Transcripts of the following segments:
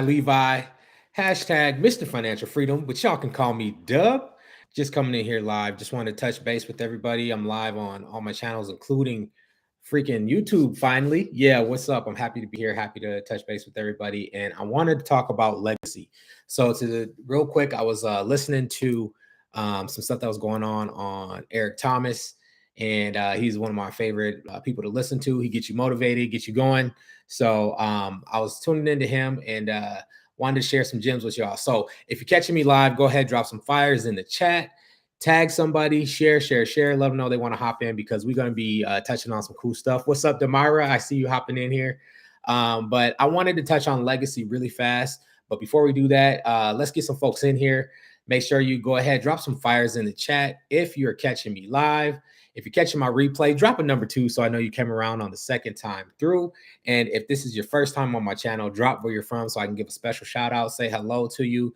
Levi, hashtag Mr. Financial Freedom, but y'all can call me Dub. Just coming in here live. Just want to touch base with everybody. I'm live on all my channels, including freaking YouTube finally. Yeah, what's up? I'm happy to be here. Happy to touch base with everybody. And I wanted to talk about legacy. So, real quick, I was listening to some stuff that was going on Eric Thomas. And he's one of my favorite people to listen to. He gets you motivated, gets you going. So I was tuning into him and wanted to share some gems with y'all. So if you're catching me live, go ahead, drop some fires in the chat, tag somebody, share, let them know they want to hop in because we're going to be touching on some cool stuff. What's up, Demira? I see you hopping in here. But I wanted to touch on legacy really fast. But before we do that, let's get some folks in here. Make sure you go ahead, drop some fires in the chat if you're catching me live. If you're catching my replay, drop a number 2 so I know you came around on the second time through. And if this is your first time on my channel, drop where you're from so I can give a special shout out, say hello to you.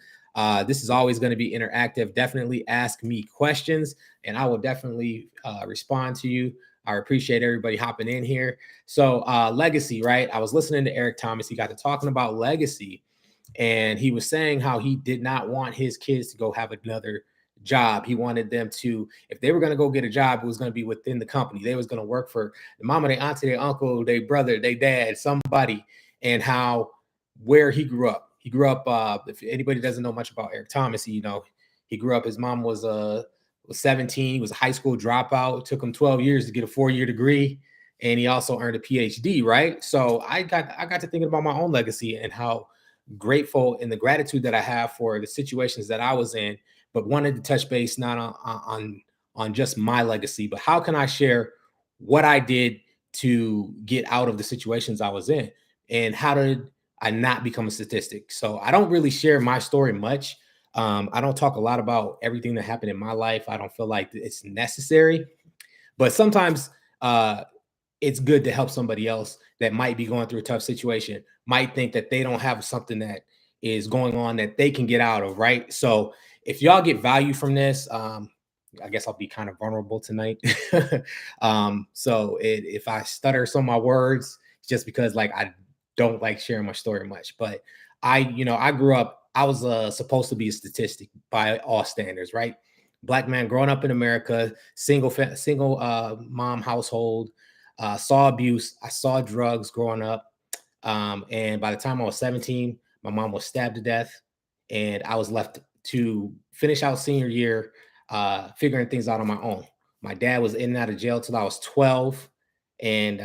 This is always going to be interactive. Definitely ask me questions and I will definitely respond to you. I appreciate everybody hopping in here. So legacy, right? I was listening to Eric Thomas. He got to talking about legacy and he was saying how he did not want his kids to go have another job. He wanted them to, if they were going to go get a job, it was going to be within the company. They was going to work for the mama, their auntie, their uncle, their brother, their dad, somebody, and how where he grew up. He grew up. If anybody doesn't know much about Eric Thomas, he grew up. His mom was 17. He was a high school dropout. It took him 12 years to get a 4-year degree, and he also earned a PhD. Right. So I got to thinking about my own legacy and how grateful and the gratitude that I have for the situations that I was in, but wanted to touch base not on just my legacy, but how can I share what I did to get out of the situations I was in, and how did I not become a statistic? So I don't really share my story much. I don't talk a lot about everything that happened in my life. I don't feel like it's necessary, but sometimes it's good to help somebody else that might be going through a tough situation, might think that they don't have something that is going on that they can get out of, right? So if y'all get value from this, I guess I'll be kind of vulnerable tonight. If I stutter some of my words, it's just because like I don't like sharing my story much. But I grew up, I was supposed to be a statistic by all standards, right? Black man growing up in America, single mom household, saw abuse. I saw drugs growing up. And by the time I was 17, my mom was stabbed to death. And I was left to finish out senior year, figuring things out on my own. My dad was in and out of jail till I was 12 and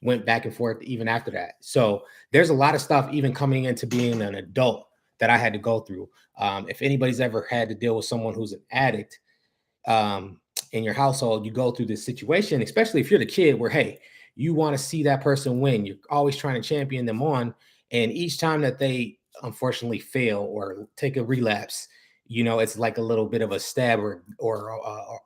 went back and forth even after that. So there's a lot of stuff even coming into being an adult that I had to go through. If anybody's ever had to deal with someone who's an addict, in your household, you go through this situation, especially if you're the kid where, hey, you want to see that person win. You're always trying to champion them on. And each time that they unfortunately fail or take a relapse, it's like a little bit of a stab or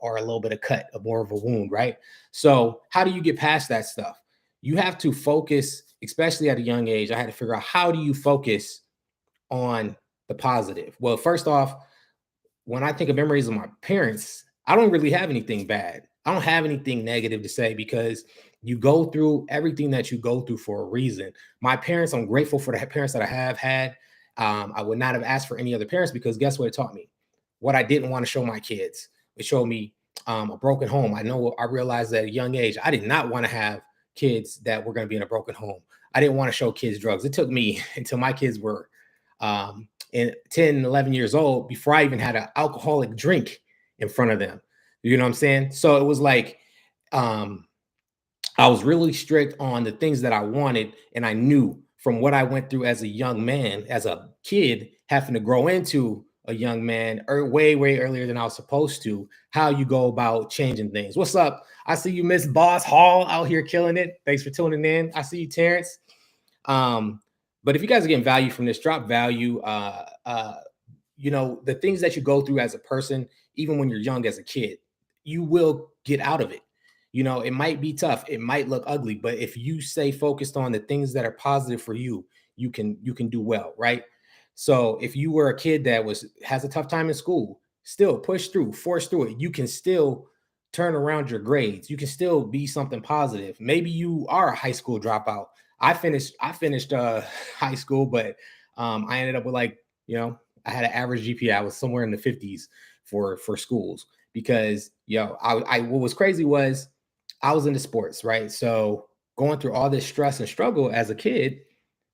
a little bit of cut, more of a wound, right? So how do you get past that stuff? You have to focus, especially at a young age. I had to figure out, how do you focus on the positive? Well, first off, when I think of memories of my parents, I don't really have anything bad. I don't have anything negative to say because you go through everything that you go through for a reason. My parents, I'm grateful for the parents that I have had. I would not have asked for any other parents because guess what it taught me? What I didn't want to show my kids. It showed me a broken home. I realized at a young age, I did not want to have kids that were going to be in a broken home. I didn't want to show kids drugs. It took me until my kids were and 10, 11 years old before I even had an alcoholic drink in front of them. You know what I'm saying? So it was like, I was really strict on the things that I wanted. And I knew from what I went through as a young man, as a kid, having to grow into a young man way, way earlier than I was supposed to, how you go about changing things. What's up? I see you, Miss Boss Hall, out here killing it. Thanks for tuning in. I see you, Terrence. But if you guys are getting value from this, drop value. The things that you go through as a person, even when you're young as a kid, you will get out of it. It might be tough. It might look ugly, but if you stay focused on the things that are positive for you, you can do well, right? So if you were a kid that has a tough time in school, still push through, force through it. You can still turn around your grades. You can still be something positive. Maybe you are a high school dropout. I finished high school, but I ended up with like, I had an average GPA. I was somewhere in the 50s for schools because, what was crazy was I was into sports, right? So going through all this stress and struggle as a kid,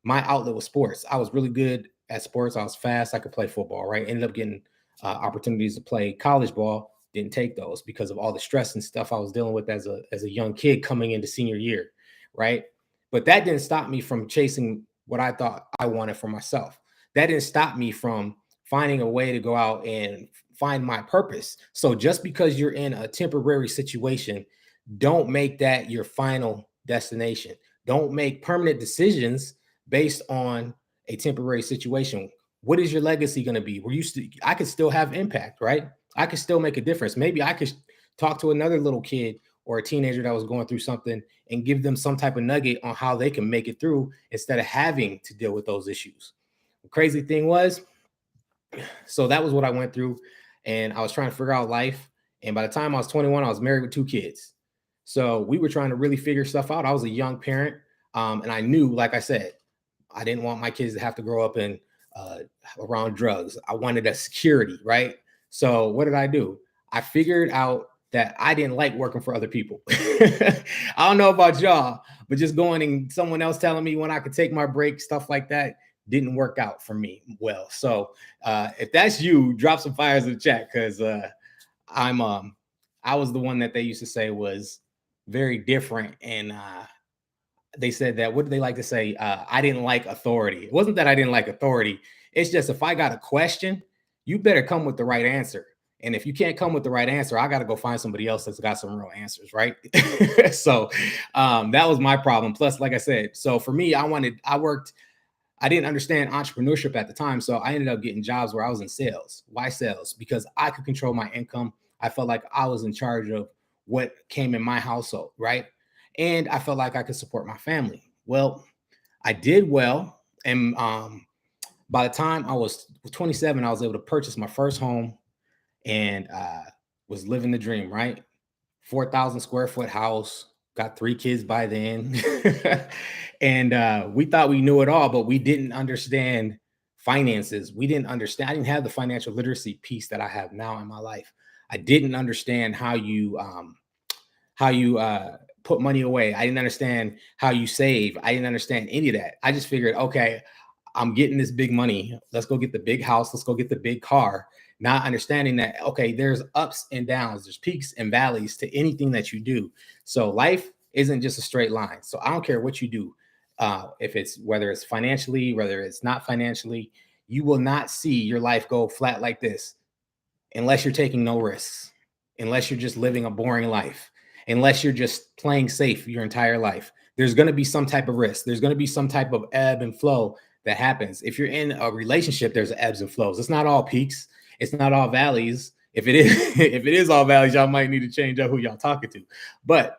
my outlet was sports. I was really good at sports. I was fast. I could play football, right? Ended up getting opportunities to play college ball. Didn't take those because of all the stress and stuff I was dealing with as a young kid coming into senior year, right? But that didn't stop me from chasing what I thought I wanted for myself. That didn't stop me from finding a way to go out and find my purpose. So just because you're in a temporary situation, don't make that your final destination. Don't make permanent decisions based on a temporary situation. What is your legacy going to be? I could still have impact, right? I could still make a difference. Maybe I could talk to another little kid or a teenager that was going through something and give them some type of nugget on how they can make it through instead of having to deal with those issues. The crazy thing was, so that was what I went through, and I was trying to figure out life. And by the time I was 21, I was married with 2 kids. So we were trying to really figure stuff out. I was a young parent, and I knew, like I said, I didn't want my kids to have to grow up in around drugs. I wanted a security, right? So what did I do? I figured out that I didn't like working for other people. I don't know about y'all, but just going and someone else telling me when I could take my break, stuff like that, didn't work out for me well. So if that's you, drop some fires in the chat because I was the one that they used to say was very different, and they said that, what do they like to say? I didn't like authority. It wasn't that I didn't like authority. It's just, if I got a question, you better come with the right answer. And if you can't come with the right answer, I got to go find somebody else that's got some real answers, right? So that was my problem. Plus, like I said, so for me, I didn't understand entrepreneurship at the time. So I ended up getting jobs where I was in sales. Why sales? Because I could control my income. I felt like I was in charge of what came in my household, right? And I felt like I could support my family. Well, I did well. And by the time I was 27, I was able to purchase my first home and was living the dream, right? 4,000 square foot house, got 3 kids by then. And we thought we knew it all, but we didn't understand finances. I didn't have the financial literacy piece that I have now in my life. I didn't understand how you put money away. I didn't understand how you save. I didn't understand any of that. I just figured, okay, I'm getting this big money. Let's go get the big house. Let's go get the big car. Not understanding that, okay, there's ups and downs, there's peaks and valleys to anything that you do. So life isn't just a straight line. So I don't care what you do. Whether it's financially, whether it's not financially, you will not see your life go flat like this unless you're taking no risks, unless you're just living a boring life, unless you're just playing safe your entire life. There's going to be some type of risk. There's going to be some type of ebb and flow that happens. If you're in a relationship, there's ebbs and flows. It's not all peaks. It's not all valleys. If it is, if it is all valleys, y'all might need to change up who y'all talking to. But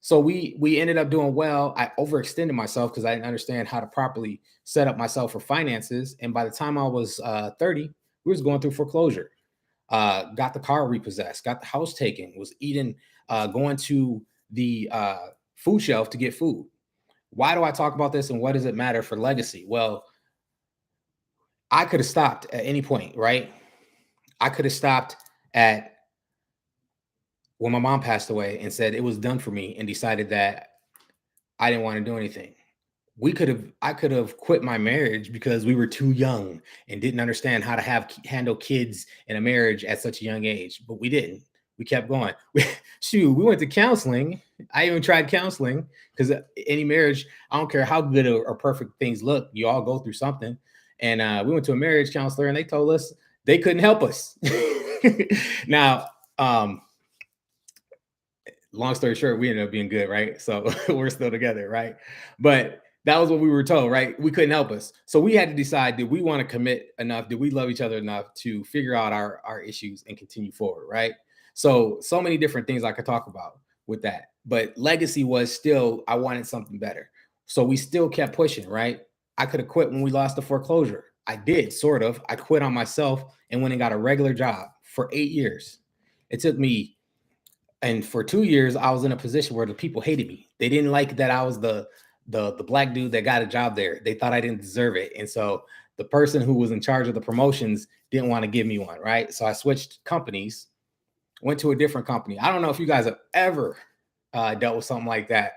so we ended up doing well. I overextended myself because I didn't understand how to properly set up myself for finances. And by the time I was 30, we was going through foreclosure. Got the car repossessed, got the house taken, was eating, going to the food shelf to get food. Why do I talk about this and what does it matter for legacy? Well, I could have stopped at any point, right? I could have stopped at when my mom passed away and said it was done for me and decided that I didn't want to do anything. I could have quit my marriage because we were too young and didn't understand how to handle kids in a marriage at such a young age, but we didn't. We kept going. We went to counseling. I even tried counseling because any marriage, I don't care how good or perfect things look, you all go through something. And we went to a marriage counselor and they told us they couldn't help us. Now, long story short, we ended up being good, right? So we're still together, right? But that was what we were told, right? We couldn't help us. So we had to decide, did we want to commit enough? Did we love each other enough to figure out our issues and continue forward, right? So many different things I could talk about with that. But legacy was still, I wanted something better. So we still kept pushing, right? I could have quit when we lost the foreclosure. I did, sort of. I quit on myself and went and got a regular job for 8 years. It took me, and for 2 years, I was in a position where the people hated me. They didn't like that I was the the black dude that got a job there, they thought I didn't deserve it. And so the person who was in charge of the promotions didn't want to give me one, right? So I switched companies, went to a different company. I don't know if you guys have ever dealt with something like that.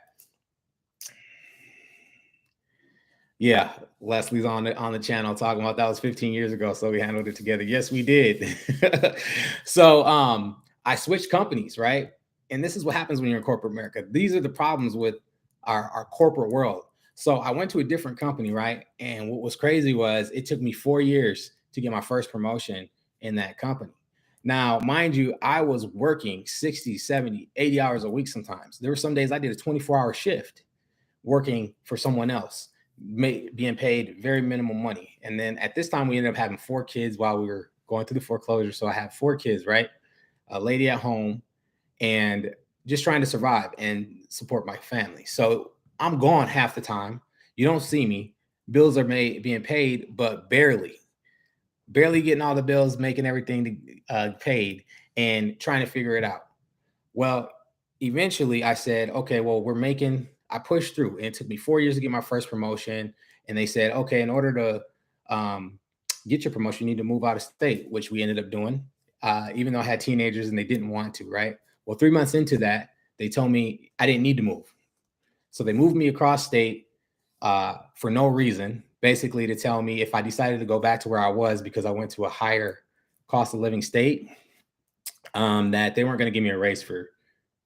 Yeah, Leslie's on the channel talking about that was 15 years ago, so we handled it together. Yes, we did. So I switched companies, right? And this is what happens when you're in corporate America. These are the problems with our corporate world. So I went to a different company, right? And what was crazy was it took me 4 years to get my first promotion in that company. Now, mind you, I was working 60, 70, 80 hours a week sometimes. There were some days I did a 24-hour shift working for someone else, being paid very minimal money. And then at this time, we ended up having 4 kids while we were going through the foreclosure. So I had 4 kids, right? A lady at home, and just trying to survive and support my family. So I'm gone half the time. You don't see me. Bills are being paid, but barely getting all the bills, making everything paid, and trying to figure it out. Well, eventually I said, okay, well, I pushed through. And it took me 4 years to get my first promotion. And they said, okay, in order to get your promotion, you need to move out of state, which we ended up doing, even though I had teenagers and they didn't want to, right? Well, 3 months into that, they told me I didn't need to move. So they moved me across state for no reason, basically to tell me if I decided to go back to where I was because I went to a higher cost of living state, that they weren't going to give me a raise for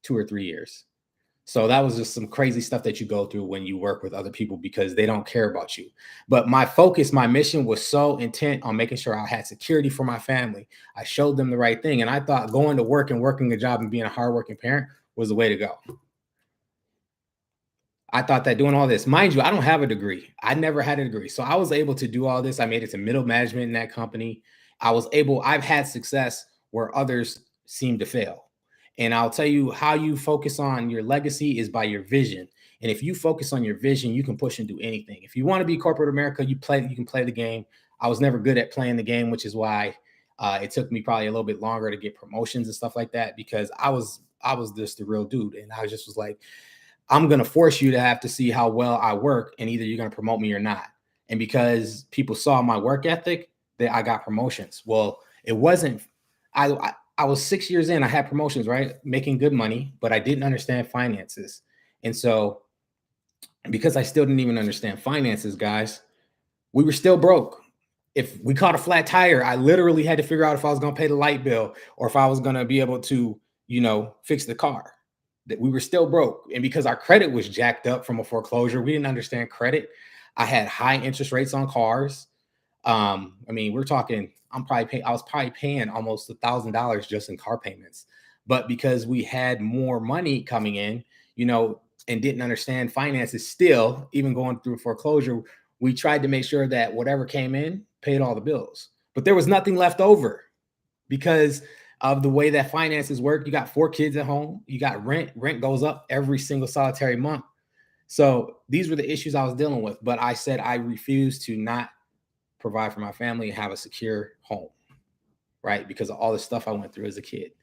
2 or 3 years. So that was just some crazy stuff that you go through when you work with other people because they don't care about you. But my focus, my mission was so intent on making sure I had security for my family. I showed them the right thing. And I thought going to work and working a job and being a hardworking parent was the way to go. I thought that doing all this, mind you, I don't have a degree. I never had a degree. So I was able to do all this. I made it to middle management in that company. I've had success where others seem to fail. And I'll tell you how you focus on your legacy is by your vision. And if you focus on your vision, you can push and do anything. If you want to be corporate America, you can play the game. I was never good at playing the game, which is why it took me probably a little bit longer to get promotions and stuff like that, because I was just the real dude. And I just was like, I'm going to force you to have to see how well I work, and either you're going to promote me or not. And because people saw my work ethic, I got promotions. Well, it wasn't, I was 6 years in, I had promotions, right? Making good money, but I didn't understand finances. And so because I still didn't even understand finances, guys, we were still broke. If we caught a flat tire, I literally had to figure out if I was going to pay the light bill or if I was going to be able to, fix the car. That we were still broke. And because our credit was jacked up from a foreclosure, we didn't understand credit. I had high interest rates on cars. We're talking, I was probably paying almost $1,000 just in car payments. But because we had more money coming in, and didn't understand finances still, even going through foreclosure, we tried to make sure that whatever came in paid all the bills. But there was nothing left over because of the way that finances work. You got 4 kids at home, you got rent goes up every single solitary month. So these were the issues I was dealing with. But I said I refused to not provide for my family and have a secure home, right? Because of all the stuff I went through as a kid.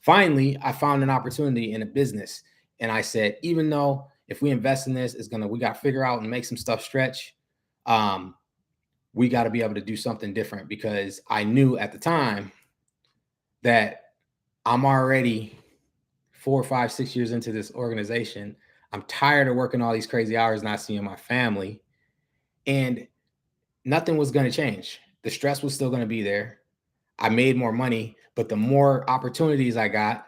Finally, I found an opportunity in a business. And I said, even though if we invest in this, we got to figure out and make some stuff stretch. We got to be able to do something different, because I knew at the time that I'm already 4, 5, 6 years into this organization. I'm tired of working all these crazy hours, not seeing my family, and nothing was going to change. The stress was still going to be there. I made more money, but the more opportunities I got,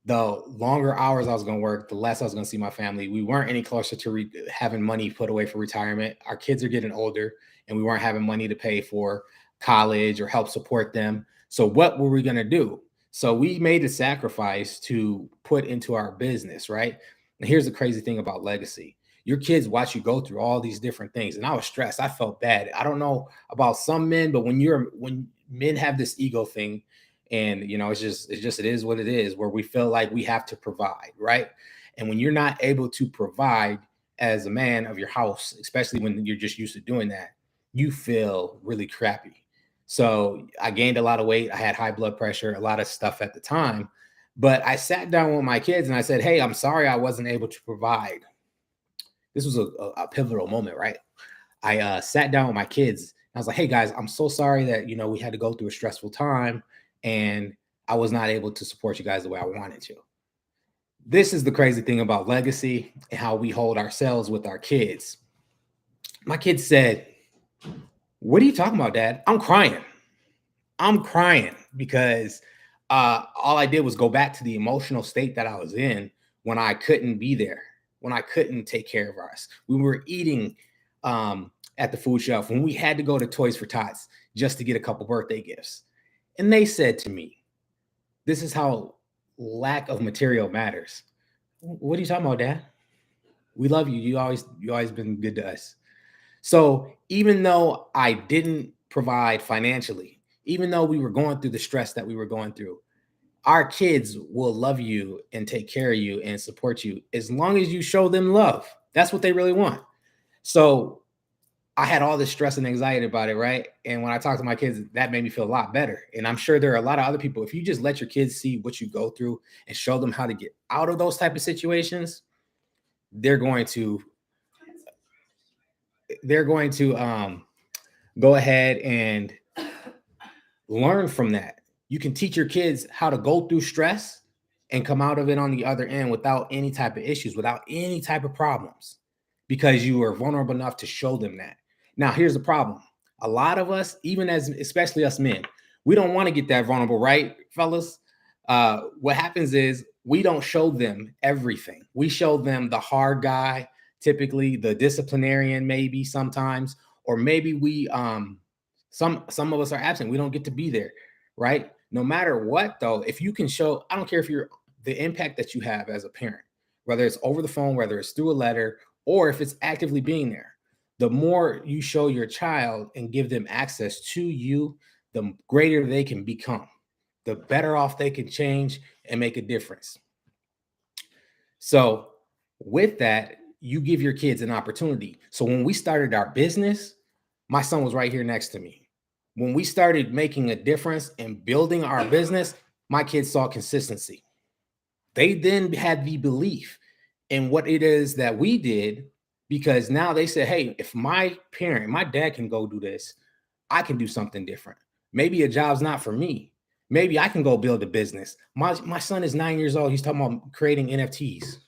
the longer hours I was going to work, the less I was going to see my family. We weren't any closer to having money put away for retirement. Our kids are getting older, and we weren't having money to pay for college or help support them. So what were we going to do? So we made a sacrifice to put into our business, right? And here's the crazy thing about legacy. Your kids watch you go through all these different things. And I was stressed. I felt bad. I don't know about some men, but when men have this ego thing, and it is what it is, where we feel like we have to provide, right? And when you're not able to provide as a man of your house, especially when you're just used to doing that, you feel really crappy. So I gained a lot of weight. I had high blood pressure, a lot of stuff at the time. But I sat down with my kids and I said, hey, I'm sorry I wasn't able to provide. this was a pivotal moment, right? I sat down with my kids. I was like, "Hey guys, I'm so sorry that we had to go through a stressful time, and I was not able to support you guys the way I wanted to." This is the crazy thing about legacy and how we hold ourselves with our kids. My kids said, "What are you talking about, Dad? I'm crying. I'm crying because all I did was go back to the emotional state that I was in when I couldn't be there, when I couldn't take care of us. We were eating at the food shelf, when we had to go to Toys for Tots just to get a couple birthday gifts." And they said to me, "This is how lack of material matters." What are you talking about, Dad? We love you. You always been good to us. So even though I didn't provide financially, even though we were going through the stress that we were going through, our kids will love you and take care of you and support you as long as you show them love. That's what they really want. So I had all this stress and anxiety about it, right? And when I talked to my kids, that made me feel a lot better. And I'm sure there are a lot of other people. If you just let your kids see what you go through and show them how to get out of those type of situations, they're going to go ahead and learn from that. You can teach your kids how to go through stress and come out of it on the other end without any type of issues, without any type of problems, because you are vulnerable enough to show them that. Now, here's the problem. A lot of us, even as especially us men, we don't want to get that vulnerable, right, fellas? What happens is we don't show them everything. We show them the hard guy, typically the disciplinarian, maybe sometimes, or maybe we some of us are absent. We don't get to be there, right? No matter what, though, if you can show, I don't care if you're the impact that you have as a parent, whether it's over the phone, whether it's through a letter, or if it's actively being there, the more you show your child and give them access to you, the greater they can become, the better off they can change and make a difference. So, with that, you give your kids an opportunity. So, when we started our business, my son was right here next to me. When we started making a difference and building our business, my kids saw consistency. They then had the belief in what it is that we did, because now they said, "Hey, if my parent, my dad can go do this, I can do something different. Maybe a job's not for me. Maybe I can go build a business." My son is 9 years old. He's talking about creating NFTs.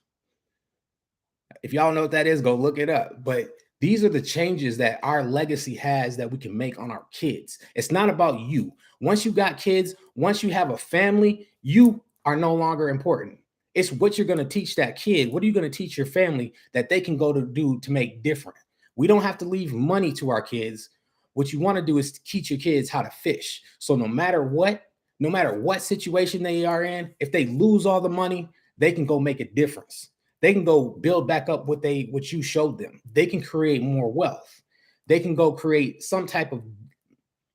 If y'all know what that is, go look it up. But these are the changes that our legacy has that we can make on our kids. It's not about you. Once you got kids, once you have a family, you are no longer important. It's what you're going to teach that kid. What are you going to teach your family that they can go to do to make different? We don't have to leave money to our kids. What you want to do is teach your kids how to fish. So no matter what situation they are in, if they lose all the money, they can go make a difference. They can go build back up what you showed them. They can create more wealth. They can go create some type of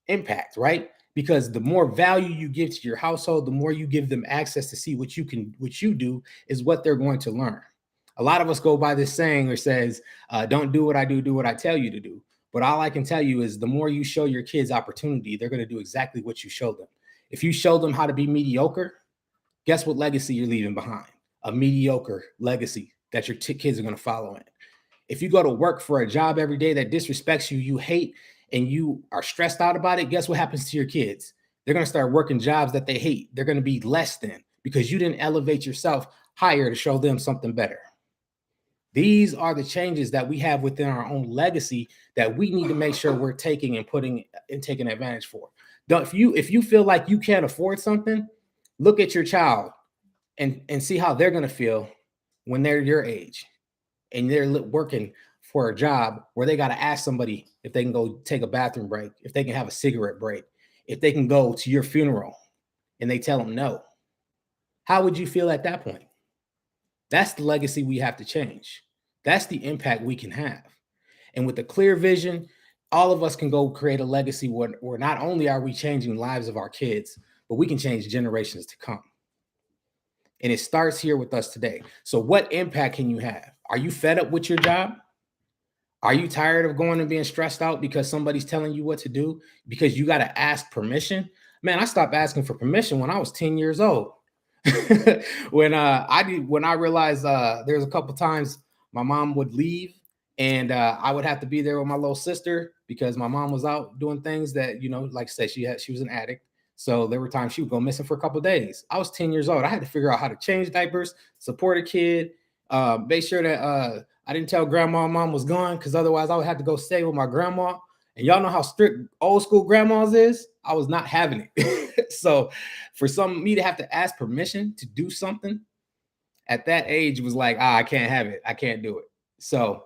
impact, right? Because the more value you give to your household, the more you give them access to see what you do is what they're going to learn. A lot of us go by this saying or says, "Don't do what I do what I tell you to do." But all I can tell you is the more you show your kids opportunity, they're going to do exactly what you show them. If you show them how to be mediocre, guess what legacy you're leaving behind? A mediocre legacy that your kids are going to follow in. If you go to work for a job every day that disrespects you, you hate, and you are stressed out about it, guess what happens to your kids? They're going to start working jobs that they hate. They're going to be less than, because you didn't elevate yourself higher to show them something better. These are the changes that we have within our own legacy that we need to make sure we're taking and putting and taking advantage for. If you feel like you can't afford something, look at your child and see how they're going to feel when they're your age and they're working for a job where they got to ask somebody if they can go take a bathroom break, if they can have a cigarette break, if they can go to your funeral, and they tell them no. How would you feel at that point? That's the legacy we have to change. That's the impact we can have. And with a clear vision, all of us can go create a legacy where not only are we changing lives of our kids, but we can change generations to come. And it starts here with us today. So what impact can you have? Are you fed up with your job? Are you tired of going and being stressed out because somebody's telling you what to do? Because you got to ask permission? Man, I stopped asking for permission when I was 10 years old. when I realized there's a couple times my mom would leave And I would have to be there with my little sister because my mom was out doing things that, like I said, she was an addict. So there were times she would go missing for a couple of days. I was 10 years old. I had to figure out how to change diapers, support a kid, make sure that I didn't tell grandma mom was gone, because otherwise I would have to go stay with my grandma. And y'all know how strict old school grandmas is. I was not having it. So for me to have to ask permission to do something at that age was like, I can't have it. I can't do it. So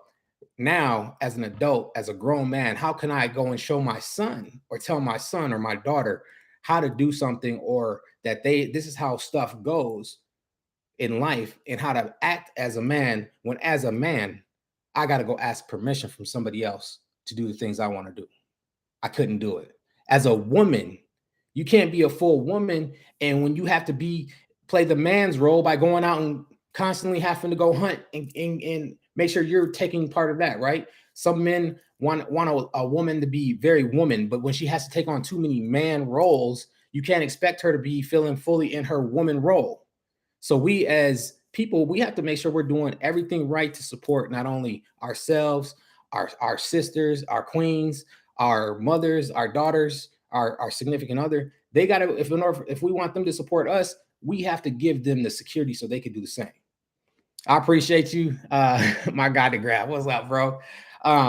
now, as an adult, as a grown man, how can I go and show my son or tell my son or my daughter how to do something, or that this is how stuff goes in life, and how to act as a man, when as a man, I got to go ask permission from somebody else to do the things I want to do. I couldn't do it. As a woman, you can't be a full woman. And when you have to play the man's role by going out and constantly having to go hunt and make sure you're taking part of that, right? Some men want a woman to be very woman, but when she has to take on too many man roles, you can't expect her to be feeling fully in her woman role. So we as people, we have to make sure we're doing everything right to support not only ourselves, our sisters, our queens, our mothers, our daughters, our significant other. They got to, if we want them to support us, we have to give them the security so they can do the same. I appreciate you, my guy to grab. What's up, bro?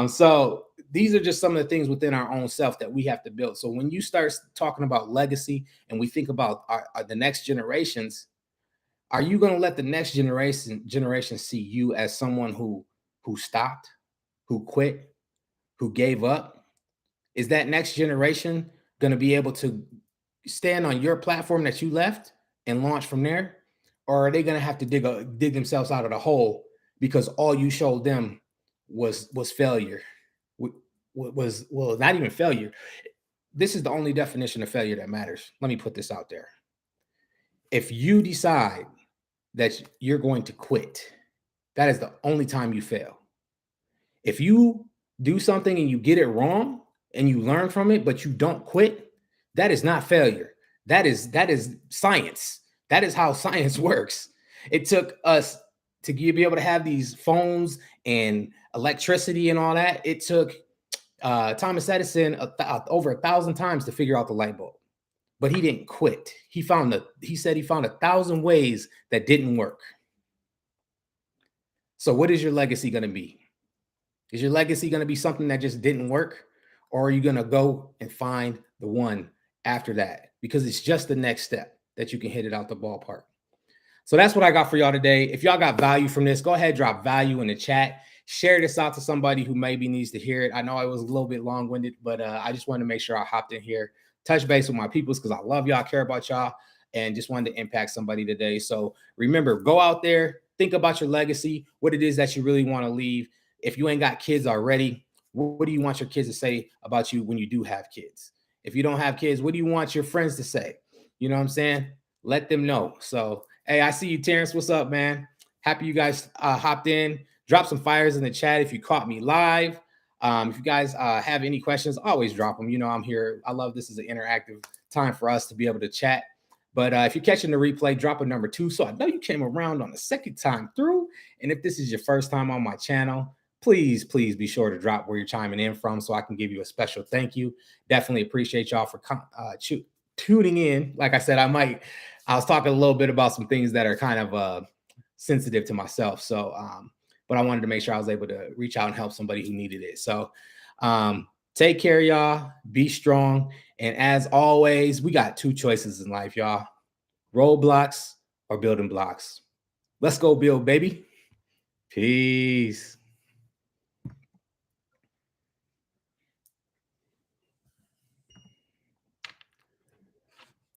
So these are just some of the things within our own self that we have to build. So when you start talking about legacy and we think about the next generations, are you going to let the next generation see you as someone who stopped, who quit, who gave up? Is that next generation going to be able to stand on your platform that you left and launch from there? Or are they going to have to dig themselves out of the hole because all you showed them was failure? Was not even failure. This is the only definition of failure that matters. Let me put this out there. If you decide that you're going to quit, that is the only time you fail. If you do something and you get it wrong and you learn from it, but you don't quit, that is not failure. That is science. That is how science works. It took us to be able to have these phones and electricity and all that. It took Thomas Edison over 1,000 times to figure out the light bulb, but he didn't quit. He said he found 1,000 ways that didn't work. So what is your legacy going to be? Is your legacy going to be something that just didn't work? Or are you going to go and find the one after that? Because it's just the next step that you can hit it out the ballpark. So that's what I got for y'all today. If y'all got value from this, go ahead, drop value in the chat. Share this out to somebody who maybe needs to hear it. I know I was a little bit long-winded, but I just wanted to make sure I hopped in here, touch base with my peoples, because I love y'all, care about y'all, and just wanted to impact somebody today. So remember, go out there, think about your legacy, what it is that you really want to leave. If you ain't got kids already, what do you want your kids to say about you when you do have kids? If you don't have kids, what do you want your friends to say? You know what I'm saying? Let them know. So, hey, I see you, Terrence. What's up, man? Happy you guys hopped in. Drop some fires in the chat if you caught me live. If you guys have any questions, always drop them. You know I'm here. I love this is an interactive time for us to be able to chat. But if you're catching the replay, drop a number 2. So I know you came around on the second time through. And if this is your first time on my channel, please be sure to drop where you're chiming in from so I can give you a special thank you. Definitely appreciate y'all for tuning in. Like I said, I was talking a little bit about some things that are kind of sensitive to myself. So, but I wanted to make sure I was able to reach out and help somebody who needed it. So take care, y'all. Be strong. And as always, we got 2 choices in life, y'all. Roadblocks or building blocks. Let's go build, baby. Peace.